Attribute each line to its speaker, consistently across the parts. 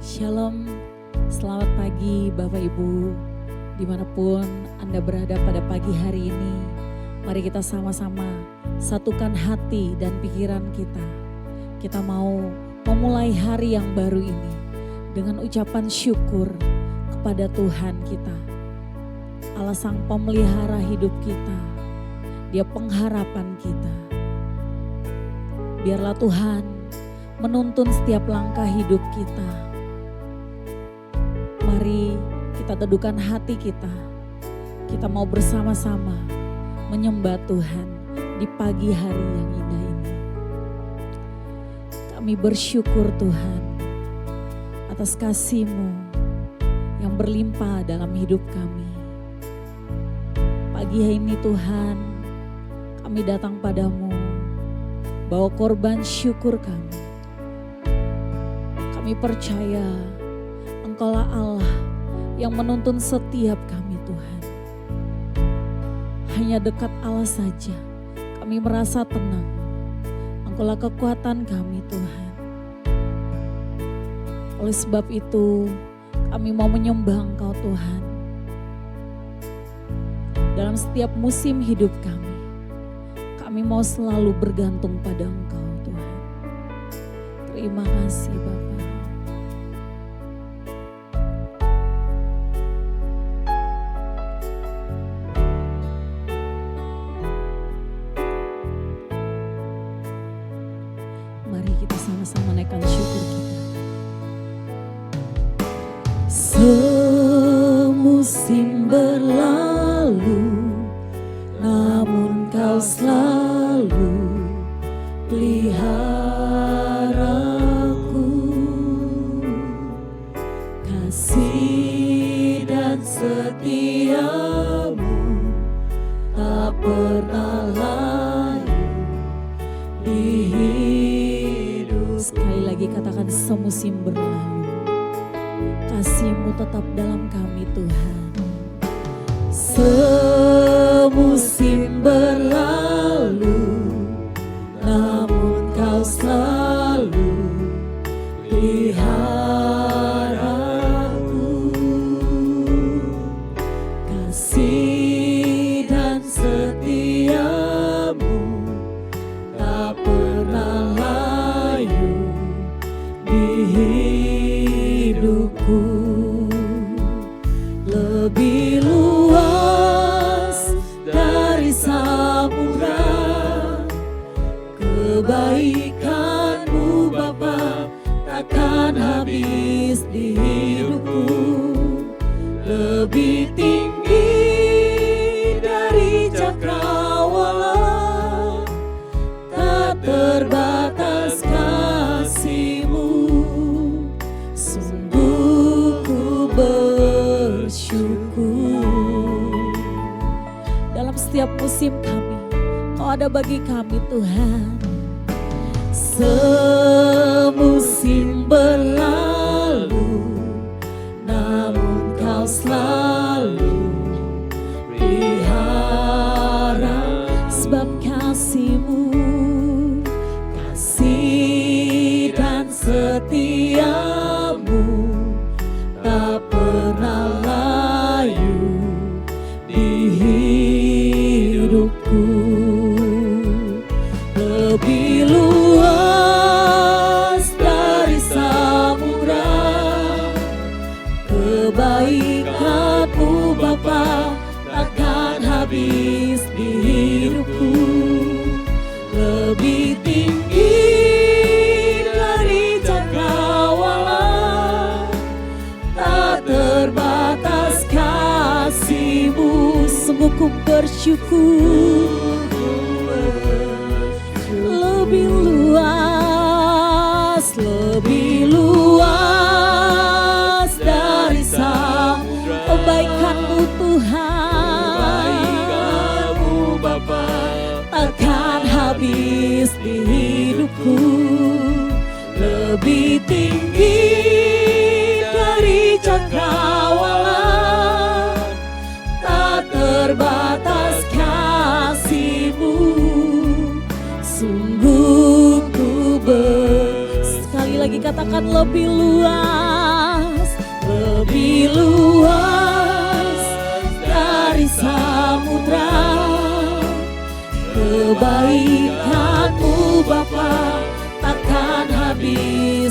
Speaker 1: Shalom, selamat pagi Bapak Ibu, dimanapun Anda berada pada pagi hari ini. Mari kita sama-sama satukan hati dan pikiran kita. Kita mau memulai hari yang baru ini dengan ucapan syukur kepada Tuhan kita. Allah Sang Pemelihara hidup kita, Dia pengharapan kita. Biarlah Tuhan menuntun setiap langkah hidup kita. Mari kita teduhkan hati kita. Kita mau bersama-sama menyembah Tuhan di pagi hari yang indah ini. Kami bersyukur Tuhan atas kasih-Mu yang berlimpah dalam hidup kami. Pagi hari ini Tuhan, kami datang padamu, bawa korban syukur kami. Kami percaya Engkaulah Allah yang menuntun setiap kami Tuhan. Hanya dekat Allah saja kami merasa tenang. Engkaulah kekuatan kami Tuhan. Oleh sebab itu kami mau menyembah Engkau Tuhan. Dalam setiap musim hidup kami mau selalu bergantung pada Engkau Tuhan. Terima kasih Bapa. Mari kita sama-sama naikkan syukur kita. Semusim berlalu, namun Kau selalu peliharaku. Kasih dan setiamu tak pernah layu di hidup. Sekali lagi katakan, semusim berlalu, kasih-Mu tetap dalam kami Tuhan. Semusim berlalu, namun Kau selalu peliharaku. Kasih dan setiamu tak pernah layu di hidupku. Lebih luas dari samudra kebaikan-Mu Bapa, takkan habis di hidupku. Lebih tinggi dari cakrawala, tak terbatas kasih-Mu. Sungguh ku bersyukur. Dalam setiap musim kami, Kau ada bagi kami Tuhan. Semusim berlalu, namun Kau selalu pelihara. Sebab kasih-Mu, kasih dan setiamu tak pernah layu di hidupku. Lebih luas dari samudra kebaikan-Mu Bapa, takkan habis di hidupku. Lebih tinggi dari cakrawala, tak terbatas kasih-Mu. Sungguh ku bersyukur. Lebih luas dari samudra kebaikan-Mu Tuhan. Kebaikan-Mu Bapa, takkan habis di hidupku. Lebih tinggi dari cakrawala, tak terbatas kasih-Mu. Sungguh ku sekali lagi katakan, lebih luas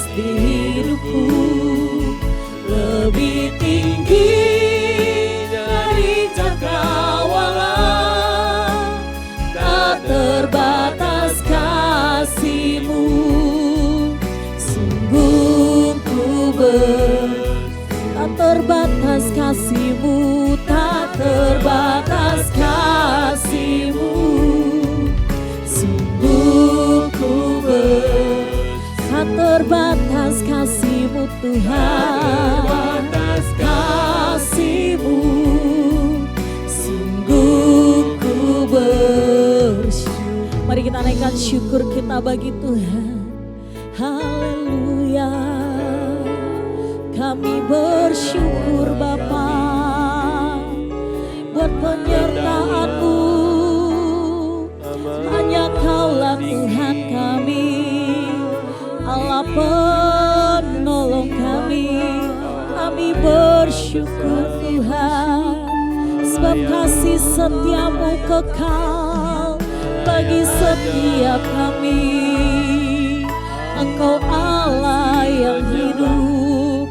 Speaker 1: Yesus di hidupku lebih tinggi dari cakrawala. Tak terbatas kasih-Mu, sungguh ku tak terbatas kasih-Mu, tak terbatas kasih-Mu, sungguh ku tak terbatas kasih-Mu Tuhan, kasih-Mu, sungguh ku bersyukur. Mari kita naikkan syukur kita bagi Tuhan. Haleluya, kami bersyukur Bapa buat penyertaan-Mu. Hanya Kaulah Tuhan kami, Allah penolong kami. Kami bersyukur Tuhan, sebab kasih setia-Mu kekal bagi setiap kami. Engkau Allah yang hidup,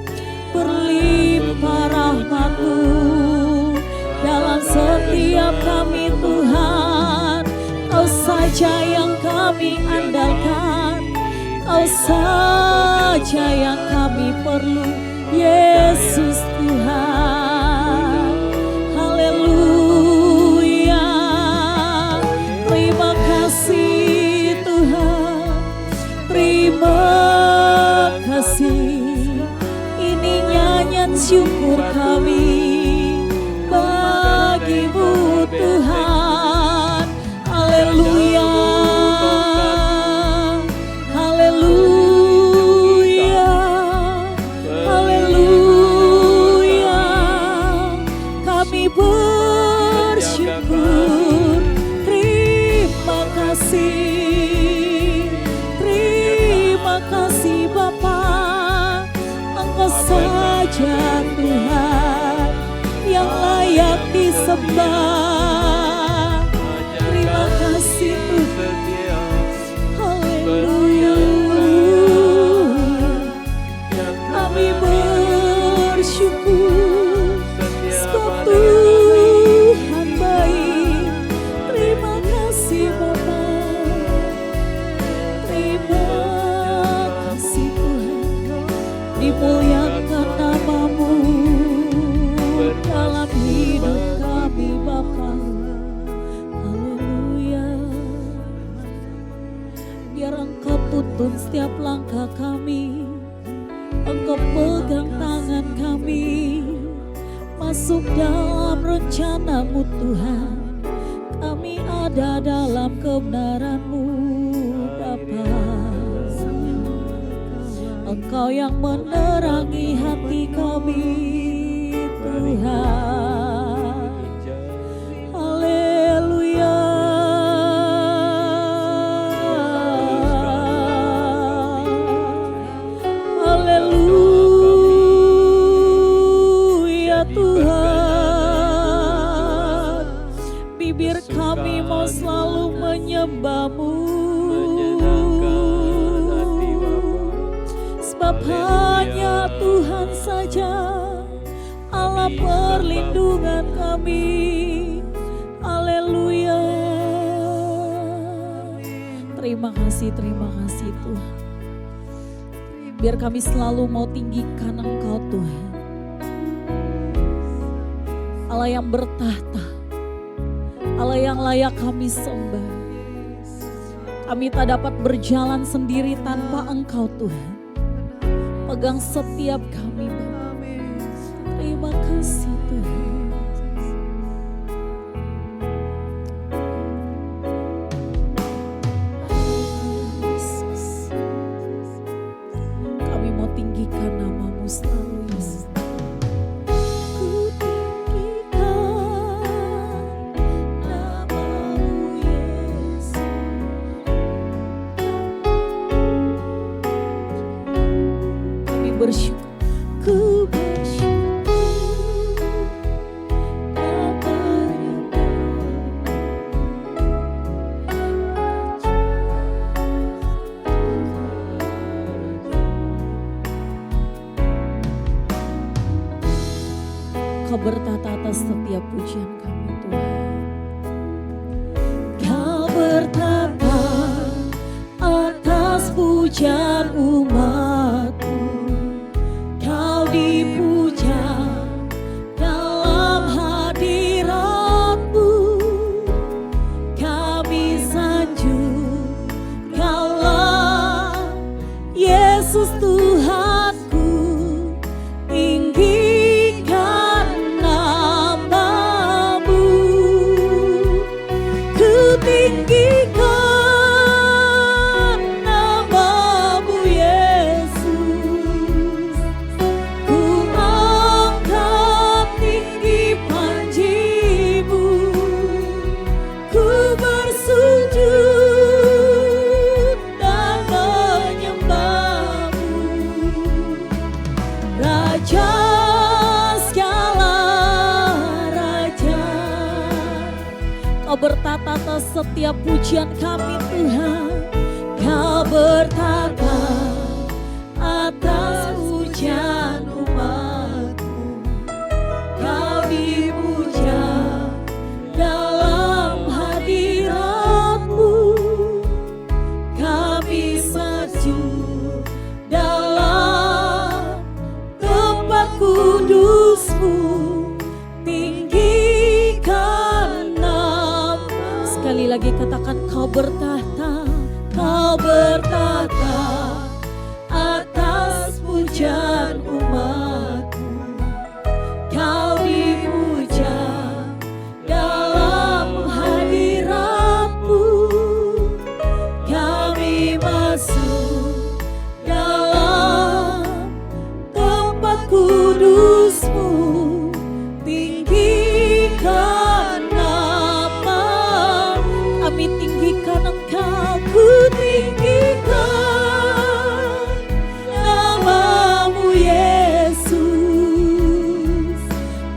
Speaker 1: berlimpah rahmat-Mu dalam setiap kami Tuhan. Kau saja yang kami andalkan, Kau saja yang kami perlu, Yesus Tuhan. Haleluya, terima kasih Tuhan, terima kasih. Ini nyanyian syukur kami bagi-Mu Tuhan. Haleluya, haleluya, haleluya. Kami bersyukur, terima kasih, terima kasih Bapa. Engkau saja Tuhan yang layak disembah. Terima kasih Tuhan. Haleluya, kami bersyukur sebab Tuhan baik. Terima kasih Bapa, terima kasih Tuhan. Dimuliakan nama-Mu dalam hidup kami Bapa. Haleluya, biar Engkau tuntun setiap langkah kami, Engkau pegang tangan kami, masuk dalam rencana-Mu Tuhan. Kami ada dalam kebenaran-Mu Bapa. Engkau yang menerangi hati kami Tuhan. Haleluya, haleluya Tuhan. Bibir kami mau selalu menyembah-Mu, sebab hanya Tuhan saja Allah perlindungan kami. Haleluya, terima kasih Tuhan. Biar kami selalu mau tinggikan Engkau Tuhan, Allah yang bertahta, Allah yang layak kami sembah. Kami tak dapat berjalan sendiri tanpa Engkau Tuhan. Pegang setiap kami Bapa. Terima kasih Tuhan. Yesus, kami mau tinggikan nama-Mu selalu Yesus. Ku tinggikan nama-Mu Yesus. Kami bersyukur, ku bersyukur tak Kau bertata atas setiap pujian kami Tuhan. Kau bertata atas pujian umat-Mu. Kau dipuja dalam hadirat-Mu. Kami sanjung Kaulah Yesus Tuhanku. Tinggikan nama-Mu. Ku tinggikan nama-Mu Yesus. Ku angkat tinggi panji-Mu. Ku bersujud dan menyembah-Mu. Raja segala raja, Kau bertata atas setiap pujian kami Tuhan. Kau bertata atas pujian umat-Mu. Kau dipuja dalam hadirat-Mu. Kami sujud dalam tempat kudus-Mu. Tinggikan nama. Sekali lagi katakan Kau bertata. Kau bertata atas pujian umat-Mu. Kau dipuja dalam hadirat-Mu. Kami masuk dalam tempat kudus-Mu. Tinggikan nama. Kami tinggikan Engkau. Ku tinggikan nama-Mu Yesus.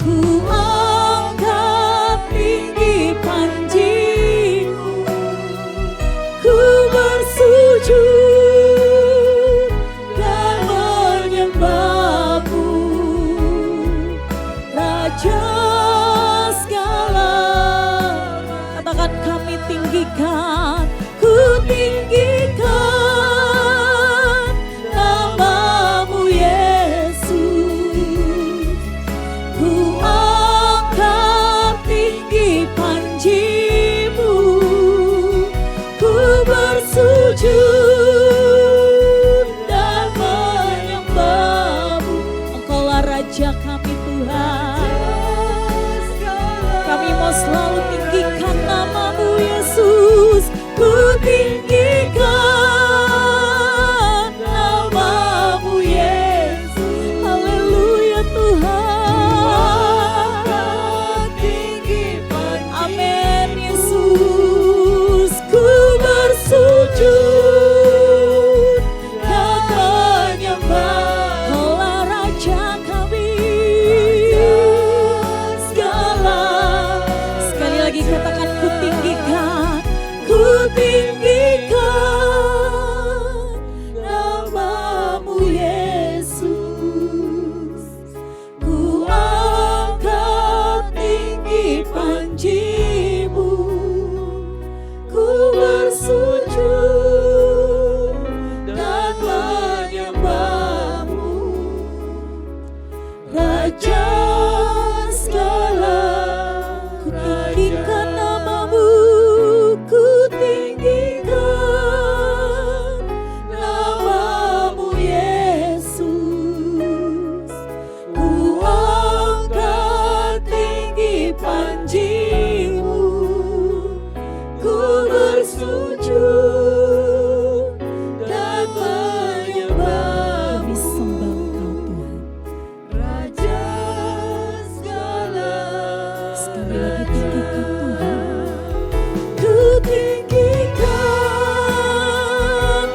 Speaker 1: Ku angkat tinggi panji-Mu. Ku bersujud dan menyembah-Mu. Raja segala, katakan kami tinggikan. Ku tinggikan nama-Mu Yesus. Ku angkat tinggi panji-Mu. Ku bersujud dan menyembah-Mu. Engkaulah Raja kami Tuhan. Kami mau selalu tinggikan nama-Mu Yesus. Ku tinggikan nama-Mu Yesus. Haleluya Tuhan. Amin Yesus. Ku bersujud dan menyembah. Kaulah Raja kami. Segala. Sekali lagi katakan ku tinggikan. Ku tinggikan nama-Mu Yesus. Ku angkat tinggi panji-Mu. Ku bersujud dan menyembah-Mu. Raja segala, ku tinggikan nama-Mu. Ku tinggikan nama-Mu Yesus. Ku angkat tinggi panji-Mu. Ku bersujud dan menyembah. Kami sembah Engkau Tuhan. Raja segala. Sekali lagi tinggikan Tuhan. Ku tinggikan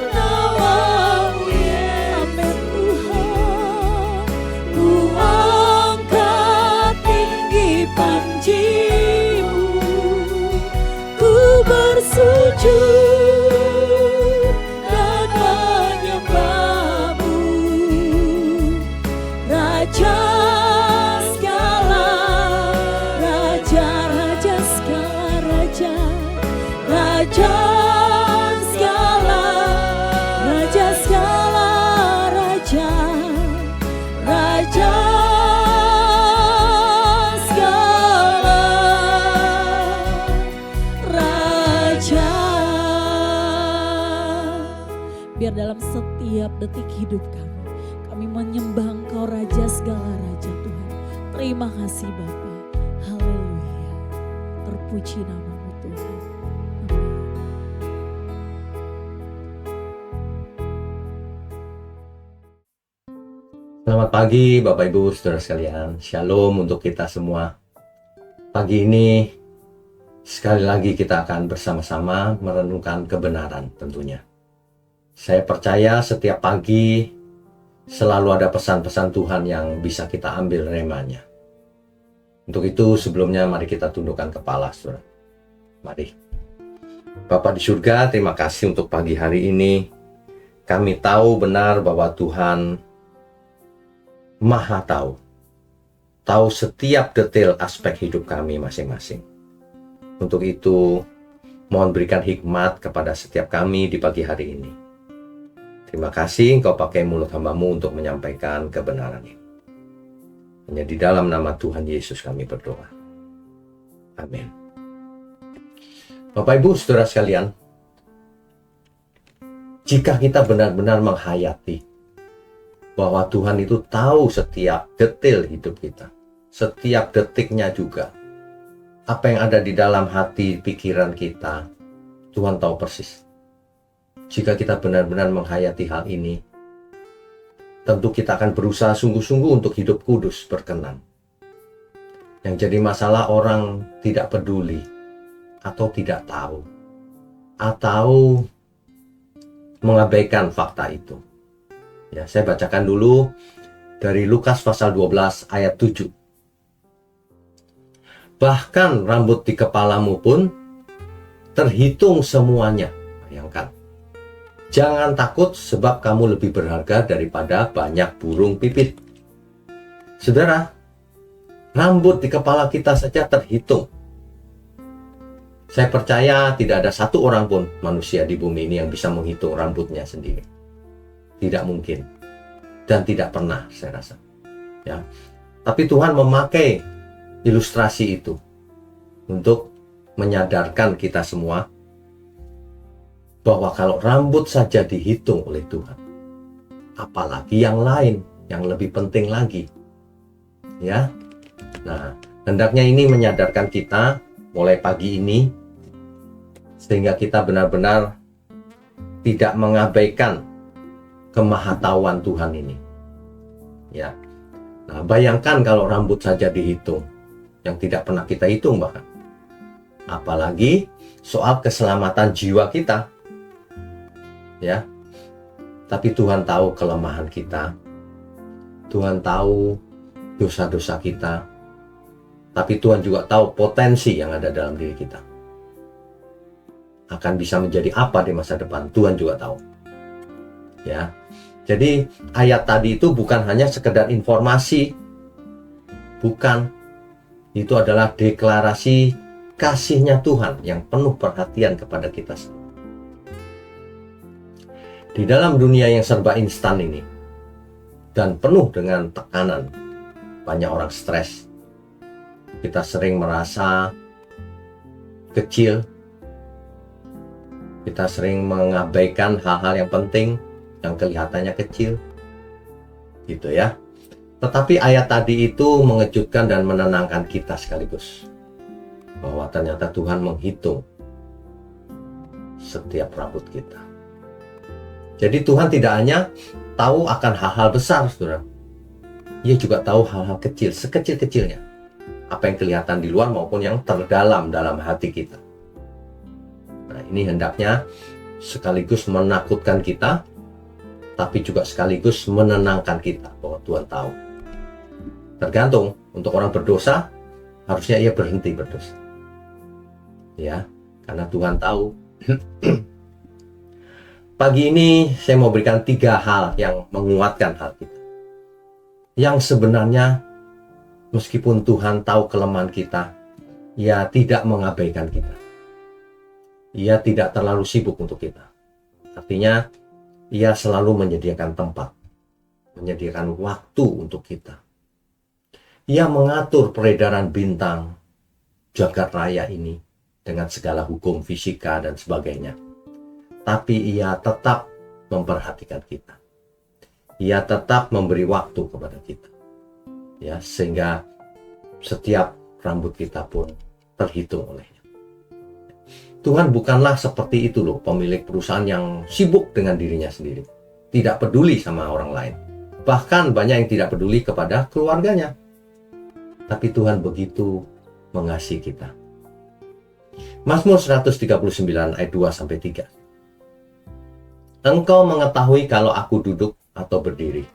Speaker 1: nama-Mu Yesus. Amin Tuhan. Ku angkat tinggi panji-Mu. Ku bersujud dan menyembah-Mu. Raja segala biar dalam setiap detik hidup kami menyembah Engkau Raja segala Raja Tuhan. Terima kasih Bapa. Haleluya. Terpuji nama-Mu Tuhan. Amin.
Speaker 2: Selamat pagi Bapak Ibu Saudara sekalian. Shalom untuk kita semua. Pagi ini sekali lagi kita akan bersama-sama merenungkan kebenaran tentunya. Saya percaya setiap pagi selalu ada pesan-pesan Tuhan yang bisa kita ambil remanya. Untuk itu sebelumnya mari kita tundukkan kepala, saudara. Mari. Bapa di surga, terima kasih untuk pagi hari ini. Kami tahu benar bahwa Tuhan Maha tahu setiap detail aspek hidup kami masing-masing. Untuk itu, mohon berikan hikmat kepada setiap kami di pagi hari ini. Terima kasih Engkau pakai mulut hamba-Mu untuk menyampaikan kebenaran ini. Hanya di dalam nama Tuhan Yesus kami berdoa. Amin. Bapak Ibu Saudara sekalian, jika kita benar-benar menghayati bahwa Tuhan itu tahu setiap detail hidup kita, setiap detiknya juga, apa yang ada di dalam hati pikiran kita, Tuhan tahu persis. Jika kita benar-benar menghayati hal ini, tentu kita akan berusaha sungguh-sungguh untuk hidup kudus berkenan. Yang jadi masalah orang tidak peduli, atau tidak tahu, atau mengabaikan fakta itu. Ya, saya bacakan dulu dari Lukas pasal 12 ayat 7. Bahkan rambut di kepalamu pun terhitung semuanya. Bayangkan. Jangan takut sebab kamu lebih berharga daripada banyak burung pipit. Saudara, rambut di kepala kita saja terhitung. Saya percaya tidak ada satu orang pun manusia di bumi ini yang bisa menghitung rambutnya sendiri. Tidak mungkin. Dan tidak pernah, saya rasa. Ya. Tapi Tuhan memakai ilustrasi itu untuk menyadarkan kita semua bahwa kalau rambut saja dihitung oleh Tuhan, apalagi yang lain, yang lebih penting lagi. Ya. Nah, hendaknya ini menyadarkan kita mulai pagi ini, sehingga kita benar-benar tidak mengabaikan kemahatauan Tuhan ini. Ya. Nah, bayangkan kalau rambut saja dihitung, yang tidak pernah kita hitung bahkan. Apalagi soal keselamatan jiwa kita. Ya. Tapi Tuhan tahu kelemahan kita. Tuhan tahu dosa-dosa kita. Tapi Tuhan juga tahu potensi yang ada dalam diri kita. Akan bisa menjadi apa di masa depan, Tuhan juga tahu. Ya. Jadi ayat tadi itu bukan hanya sekedar informasi. Bukan. Itu adalah deklarasi kasihnya Tuhan yang penuh perhatian kepada kita semua. Di dalam dunia yang serba instan ini, dan penuh dengan tekanan, banyak orang stres. Kita sering merasa kecil. Kita sering mengabaikan hal-hal yang penting, yang kelihatannya kecil. Gitu ya. Tetapi ayat tadi itu mengejutkan dan menenangkan kita sekaligus. Bahwa ternyata Tuhan menghitung setiap rambut kita. Jadi Tuhan tidak hanya tahu akan hal-hal besar, saudara. Ia juga tahu hal-hal kecil, sekecil-kecilnya. Apa yang kelihatan di luar maupun yang terdalam dalam hati kita. Nah, ini hendaknya sekaligus menakutkan kita, tapi juga sekaligus menenangkan kita bahwa Tuhan tahu. Tergantung, untuk orang berdosa, harusnya ia berhenti berdosa. Ya, karena Tuhan tahu. Pagi ini saya mau berikan 3 hal yang menguatkan hal kita. Yang sebenarnya meskipun Tuhan tahu kelemahan kita, ia tidak mengabaikan kita. Ia tidak terlalu sibuk untuk kita. Artinya, ia selalu menyediakan tempat, menyediakan waktu untuk kita. Ia mengatur peredaran bintang jagat raya ini dengan segala hukum fisika dan sebagainya. Tapi ia tetap memperhatikan kita. Ia tetap memberi waktu kepada kita. Ya, sehingga setiap rambut kita pun terhitung olehnya. Tuhan bukanlah seperti itu loh, pemilik perusahaan yang sibuk dengan dirinya sendiri. Tidak peduli sama orang lain. Bahkan banyak yang tidak peduli kepada keluarganya. Tapi Tuhan begitu mengasihi kita. Mazmur 139 ayat 2-3. Engkau mengetahui kalau aku duduk atau berdiri.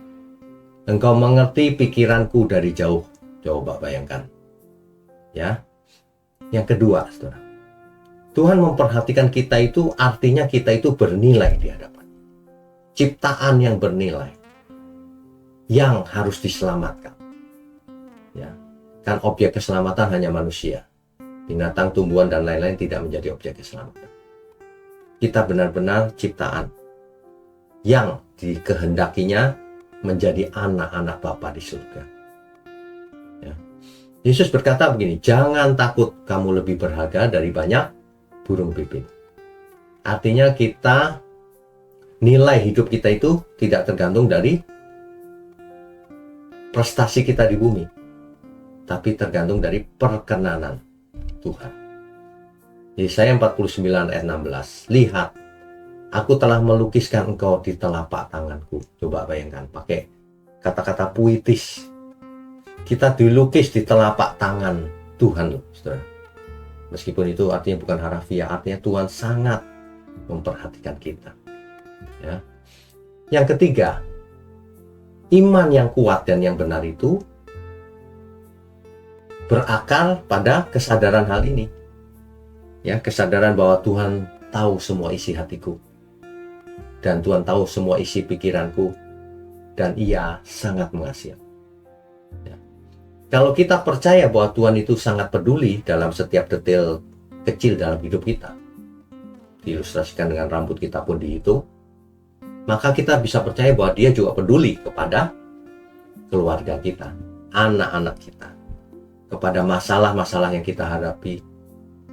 Speaker 2: Engkau mengerti pikiranku dari jauh. Coba bayangkan. Ya. Yang kedua, saudara. Tuhan memperhatikan kita itu artinya kita itu bernilai di hadapan. Ciptaan yang bernilai. Yang harus diselamatkan. Ya. Kan objek keselamatan hanya manusia. Binatang, tumbuhan, dan lain-lain tidak menjadi objek keselamatan. Kita benar-benar ciptaan yang dikehendakinya menjadi anak-anak Bapa di surga. Ya. Yesus berkata begini, jangan takut, kamu lebih berharga dari banyak burung pipit. Artinya kita, nilai hidup kita itu tidak tergantung dari prestasi kita di bumi, tapi tergantung dari perkenanan Tuhan. Yesaya 49 ayat 16. Lihat, aku telah melukiskan engkau di telapak tanganku. Coba bayangkan, pakai kata-kata puitis. Kita dilukis di telapak tangan Tuhan, saudara. Meskipun itu artinya bukan harafiah, artinya Tuhan sangat memperhatikan kita. Ya. Yang ketiga, iman yang kuat dan yang benar itu berakar pada kesadaran hal ini. Ya, kesadaran bahwa Tuhan tahu semua isi hatiku. Dan Tuhan tahu semua isi pikiranku. Dan Ia sangat mengasihi. Ya. Kalau kita percaya bahwa Tuhan itu sangat peduli dalam setiap detail kecil dalam hidup kita, diilustrasikan dengan rambut kita pun dihitung, maka kita bisa percaya bahwa Dia juga peduli kepada keluarga kita, anak-anak kita, kepada masalah-masalah yang kita hadapi,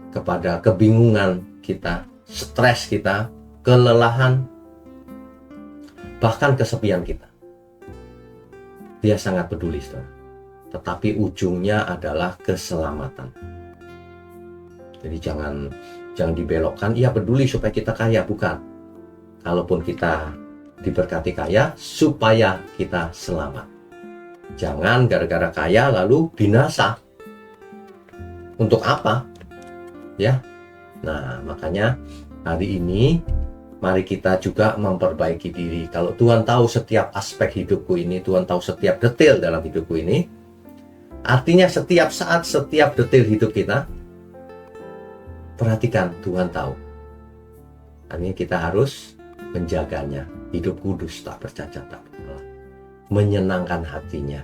Speaker 2: kepada kebingungan kita, stres kita, kelelahan, bahkan kesepian kita. Dia sangat peduli, saudara. Tetapi ujungnya adalah keselamatan. Jadi jangan dibelokkan, Ia peduli supaya kita kaya, bukan. Kalaupun kita diberkati kaya, supaya kita selamat. Jangan gara-gara kaya lalu binasa. Untuk apa? Ya. Nah, makanya hari ini mari kita juga memperbaiki diri. Kalau Tuhan tahu setiap aspek hidupku ini, Tuhan tahu setiap detail dalam hidupku ini, artinya setiap saat, setiap detail hidup kita, perhatikan, Tuhan tahu. Artinya kita harus menjaganya. Hidup kudus, tak bercacat, tak bercela, menyenangkan hatinya.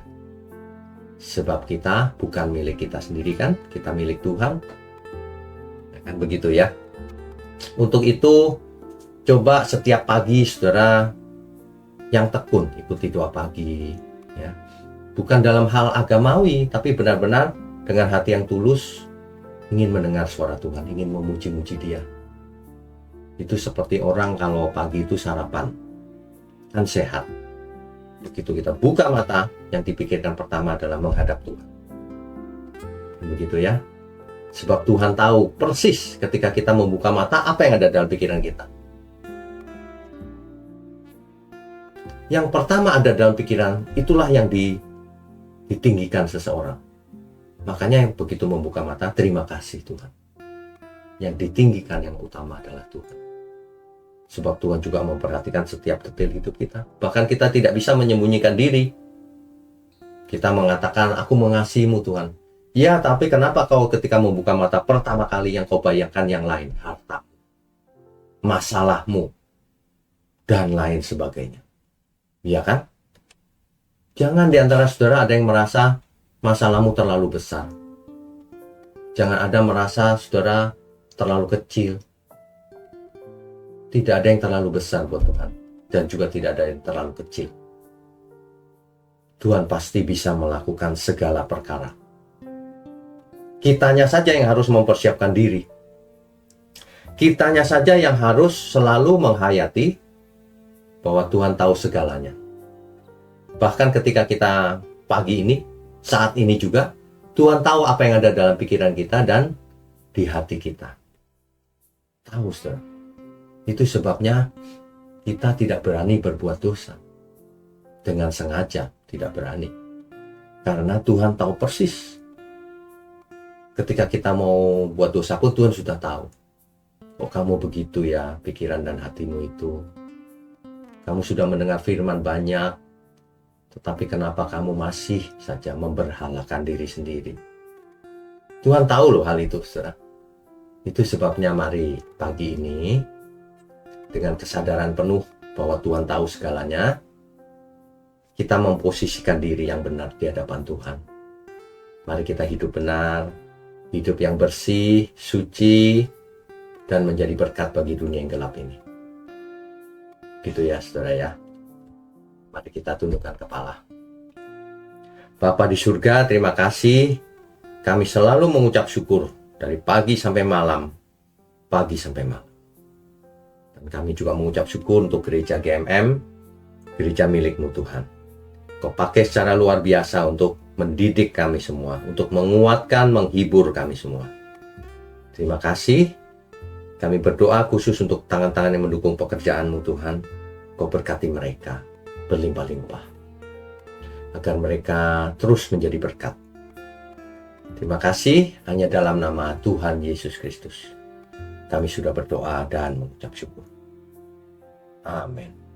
Speaker 2: Sebab kita bukan milik kita sendiri, kan? Kita milik Tuhan. Ya, kan begitu ya. Untuk itu, coba setiap pagi saudara yang tekun ikuti doa pagi, ya. Bukan dalam hal agamawi, tapi benar-benar dengan hati yang tulus ingin mendengar suara Tuhan, ingin memuji-muji Dia. Itu seperti orang kalau pagi itu sarapan, kan sehat. Begitu kita buka mata, yang dipikirkan pertama adalah menghadap Tuhan. Begitu ya. Sebab Tuhan tahu persis ketika kita membuka mata apa yang ada dalam pikiran kita. Yang pertama ada dalam pikiran, itulah yang ditinggikan seseorang. Makanya yang begitu membuka mata, terima kasih Tuhan. Yang ditinggikan yang utama adalah Tuhan. Sebab Tuhan juga memperhatikan setiap detail hidup kita. Bahkan kita tidak bisa menyembunyikan diri. Kita mengatakan, aku mengasihimu Tuhan. Ya, tapi kenapa kau ketika membuka mata pertama kali yang kau bayangkan yang lain? Harta, masalahmu, dan lain sebagainya. Iya kan? Jangan di antara saudara ada yang merasa masalahmu terlalu besar. Jangan ada merasa saudara terlalu kecil. Tidak ada yang terlalu besar buat Tuhan. Dan juga tidak ada yang terlalu kecil. Tuhan pasti bisa melakukan segala perkara. Kitanya saja yang harus mempersiapkan diri. Kitanya saja yang harus selalu menghayati bahwa Tuhan tahu segalanya. Bahkan ketika kita pagi ini, saat ini juga, Tuhan tahu apa yang ada dalam pikiran kita dan di hati kita. Tahu, saudara. Itu sebabnya kita tidak berani berbuat dosa. Dengan sengaja tidak berani. Karena Tuhan tahu persis. Ketika kita mau buat dosa pun Tuhan sudah tahu. Oh, kamu begitu ya pikiran dan hatimu itu. Kamu sudah mendengar firman banyak. Tetapi kenapa kamu masih saja memberhalakan diri sendiri? Tuhan tahu loh hal itu, saudara. Itu sebabnya mari pagi ini dengan kesadaran penuh bahwa Tuhan tahu segalanya, kita memposisikan diri yang benar di hadapan Tuhan. Mari kita hidup benar, hidup yang bersih, suci, dan menjadi berkat bagi dunia yang gelap ini. Gitu ya, saudara ya. Mari kita tundukkan kepala. Bapa di surga, terima kasih. Kami selalu mengucap syukur dari pagi sampai malam. Pagi sampai malam. Dan kami juga mengucap syukur untuk gereja GMM, gereja milik-Mu Tuhan. Kau pakai secara luar biasa untuk mendidik kami semua, untuk menguatkan, menghibur kami semua. Terima kasih. Kami berdoa khusus untuk tangan-tangan yang mendukung pekerjaan-Mu Tuhan. Kau berkati mereka berlimpah-limpah, agar mereka terus menjadi berkat. Terima kasih, hanya dalam nama Tuhan Yesus Kristus kami sudah berdoa dan mengucap syukur. Amin.